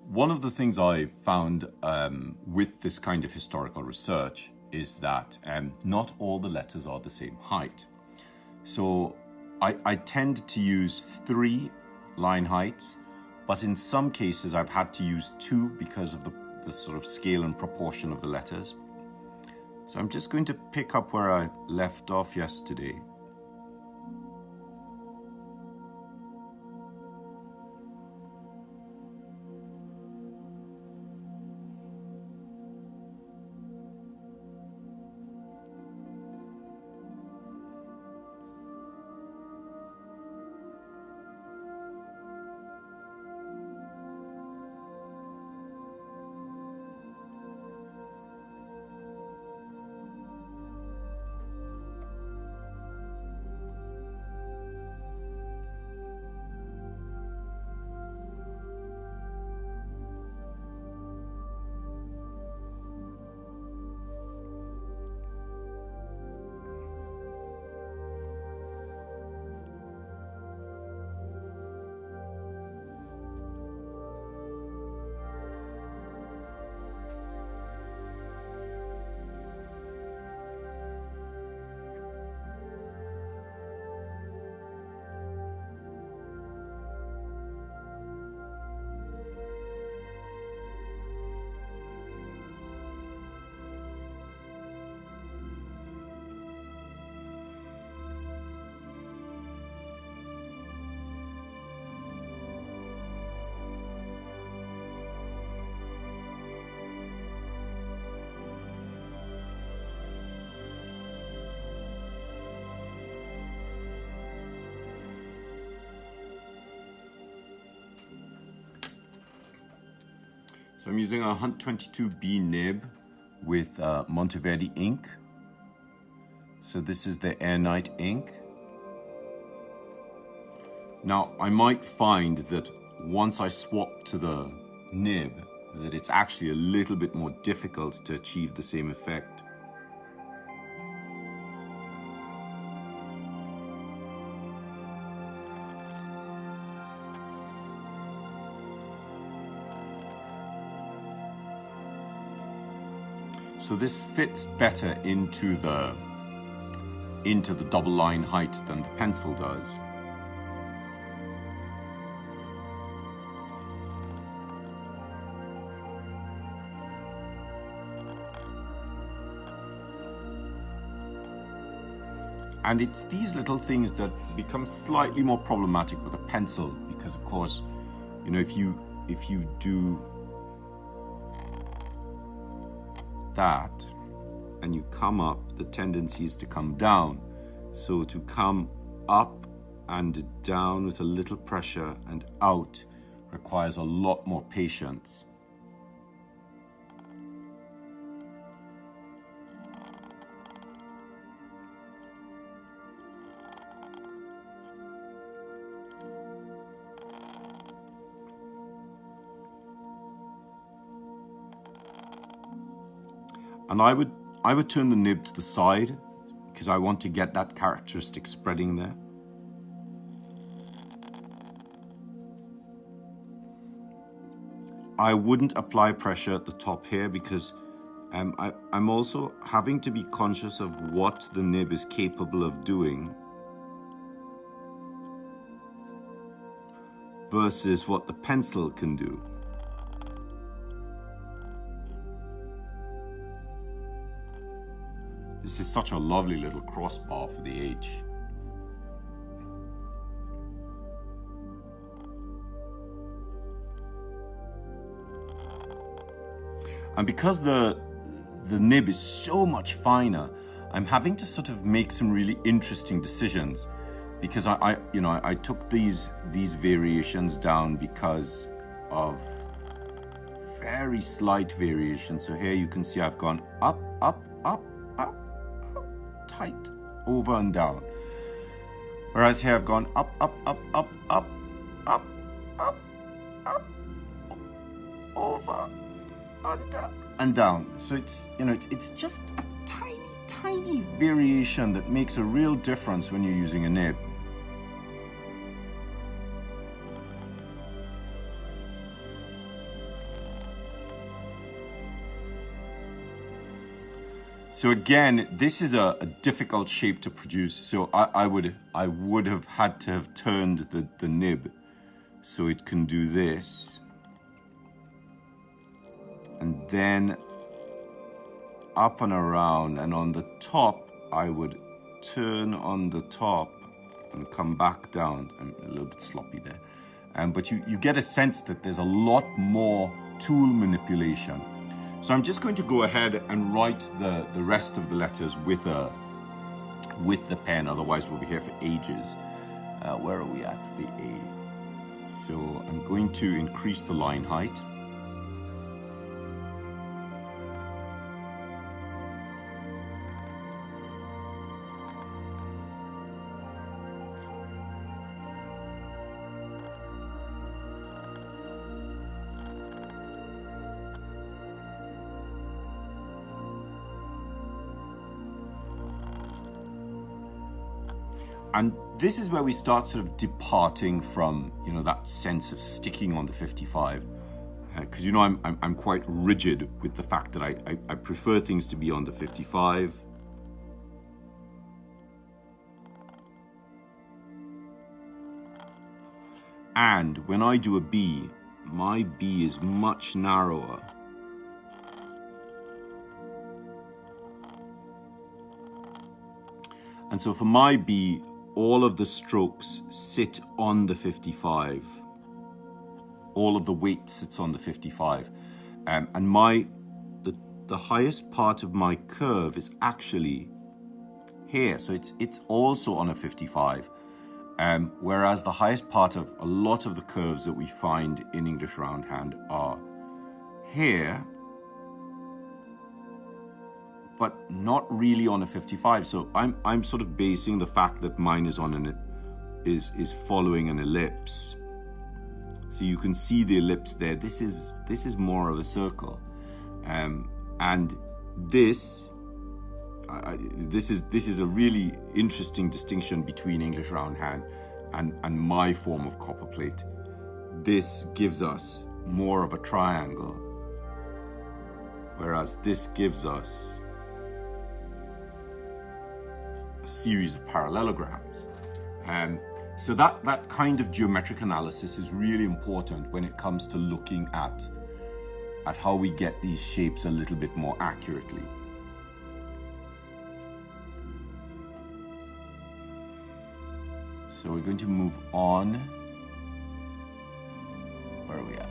One of the things I found with this kind of historical research is that not all the letters are the same height. So I tend to use 3 line heights, but in some cases I've had to use 2 because of the sort of scale and proportion of the letters. So I'm just going to pick up where I left off yesterday. So I'm using a Hunt 22B nib with Monteverdi ink. So this is the Airnight ink. Now I might find that once I swap to the nib, that it's actually a little bit more difficult to achieve the same effect. So this fits better into the double line height than the pencil does. And it's these little things that become slightly more problematic with a pencil, because of course, you know, if you do that and you come up, the tendency is to come down. So to come up and down with a little pressure and out requires a lot more patience. And I would turn the nib to the side because I want to get that characteristic spreading there. I wouldn't apply pressure at the top here because I'm also having to be conscious of what the nib is capable of doing versus what the pencil can do. This is such a lovely little crossbar for the H. And because the nib is so much finer, I'm having to sort of make some really interesting decisions, because I took these variations down because of very slight variations. So here you can see I've gone up, up, up, up, tight, over and down. Whereas here I've gone up, up, up, up, up, up, up, up, over, under, and down. So it's, it's just a tiny, tiny variation that makes a real difference when you're using a nib. So again, this is a difficult shape to produce. So I would have had to have turned the nib so it can do this. And then up and around, and on the top, I would turn on the top and come back down. I'm a little bit sloppy there. But you get a sense that there's a lot more tool manipulation. So I'm just going to go ahead and write the rest of the letters with the pen, otherwise we'll be here for ages. Where are we at? The A. So I'm going to increase the line height. And this is where we start sort of departing from, that sense of sticking on the 55. Because, I'm quite rigid with the fact that I prefer things to be on the 55. And when I do a B, my B is much narrower. And so for my B, all of the strokes sit on the 55. All of the weight sits on the 55. And the highest part of my curve is actually here. So it's also on a 55. Whereas the highest part of a lot of the curves that we find in English roundhand are here, but not really on a 55. So I'm sort of basing the fact that mine is on is following an ellipse. So you can see the ellipse there. This is more of a circle, and this is a really interesting distinction between English roundhand and my form of copperplate. This gives us more of a triangle, whereas this gives us a series of parallelograms. So that kind of geometric analysis is really important when it comes to looking at how we get these shapes a little bit more accurately. So we're going to move on. Where are we at?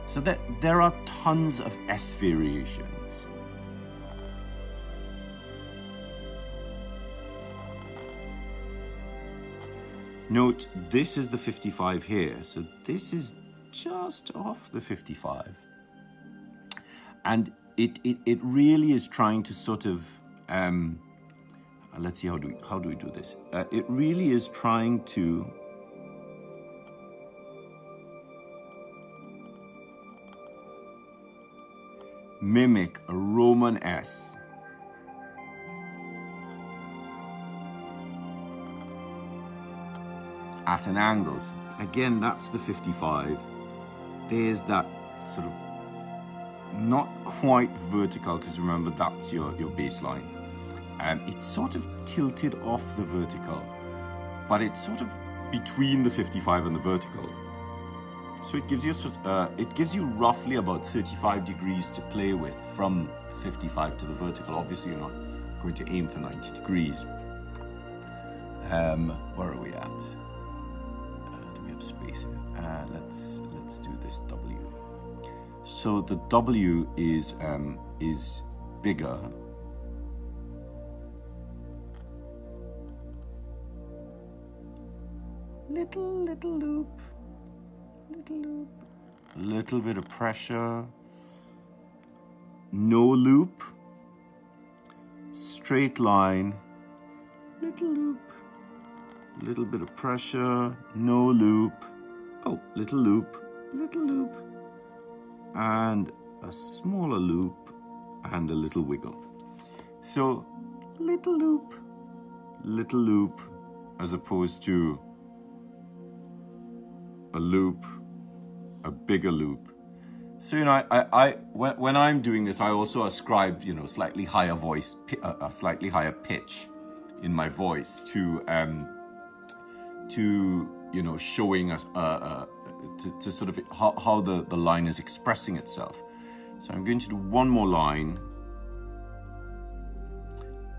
So there are tons of S variations. Note, this is the 55 here, so this is just off the 55. And it really is trying to sort of, let's see, how do we do this? It really is trying to mimic a Roman S. At an angle. Again, that's the 55. There's that sort of not quite vertical, because remember, that's your baseline. It's sort of tilted off the vertical, but it's sort of between the 55 and the vertical. So it gives you roughly about 35 degrees to play with from 55 to the vertical. Obviously, you're not going to aim for 90 degrees. Where are we at? Do we have space here? Let's do this W. So the W is bigger. Little loop, little bit of pressure, no loop, straight line, little loop, little bit of pressure, no loop, oh, little loop, and a smaller loop, and a little wiggle. So little loop, as opposed to a loop, a bigger loop. So, when I'm doing this, I also ascribe, slightly higher voice, a slightly higher pitch in my voice to showing us, to sort of how the line is expressing itself. So I'm going to do one more line.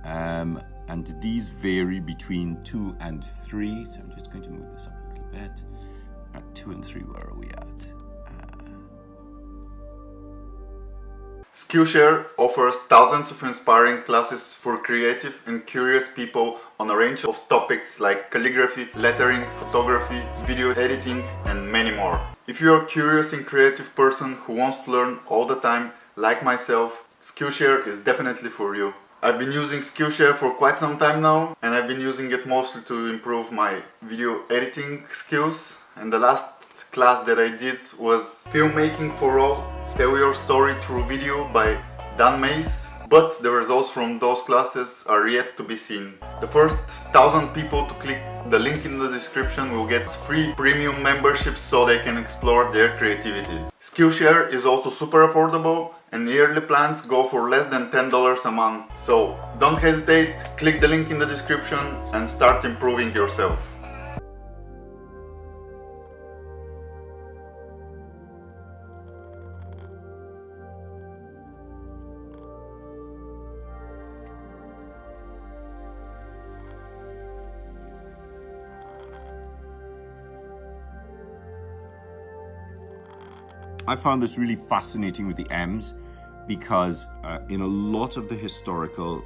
And these vary between 2 and 3. So I'm just going to move this up a little bit. At 2 and 3, where are we at? Skillshare offers thousands of inspiring classes for creative and curious people on a range of topics like calligraphy, lettering, photography, video editing, and many more. If you are a curious and creative person who wants to learn all the time, like myself, Skillshare is definitely for you. I've been using Skillshare for quite some time now, and I've been using it mostly to improve my video editing skills. And the last class that I did was Filmmaking for All, Tell Your Story Through Video by Dan Mays. But the results from those classes are yet to be seen. The first 1,000 people to click the link in the description will get free premium memberships so they can explore their creativity. Skillshare is also super affordable, and yearly plans go for less than $10 a month. So don't hesitate, click the link in the description and start improving yourself. I found this really fascinating with the M's because in a lot of the historical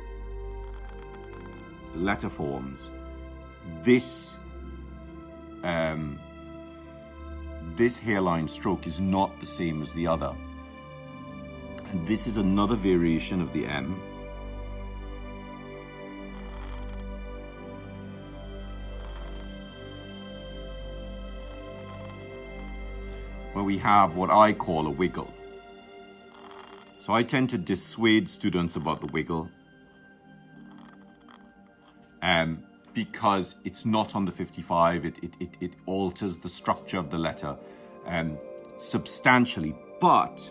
letter forms, this hairline stroke is not the same as the other. And this is another variation of the M. Where we have what I call a wiggle. So I tend to dissuade students about the wiggle because it's not on the 55. It alters the structure of the letter substantially. But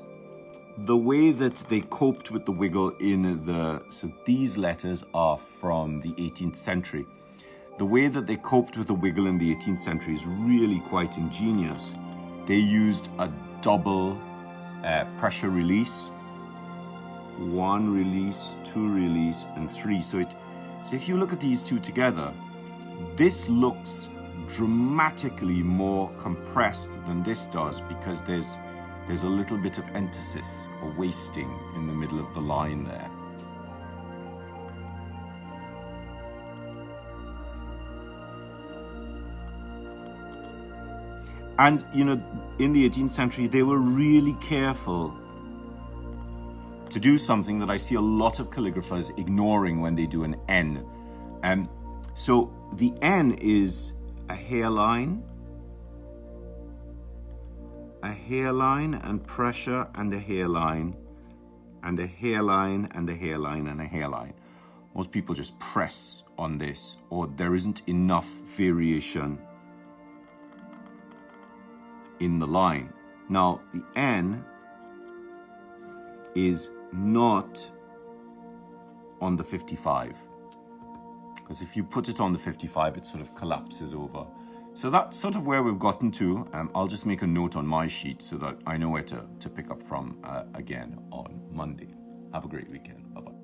the way that they coped with the wiggle so these letters are from the 18th century. The way that they coped with the wiggle in the 18th century is really quite ingenious. They used a double pressure release, 1 release, 2 release, and 3. So if you look at these two together, this looks dramatically more compressed than this does because there's a little bit of emphasis or wasting in the middle of the line there. And, in the 18th century, they were really careful to do something that I see a lot of calligraphers ignoring when they do an N. So the N is a hairline and pressure and a hairline and a hairline and a hairline and a hairline. Most people just press on this, or there isn't enough variation in the line. Now, the N is not on the 55, because if you put it on the 55, it sort of collapses over. So that's sort of where we've gotten to. I'll just make a note on my sheet so that I know where to pick up from again on Monday. Have a great weekend. Bye-bye.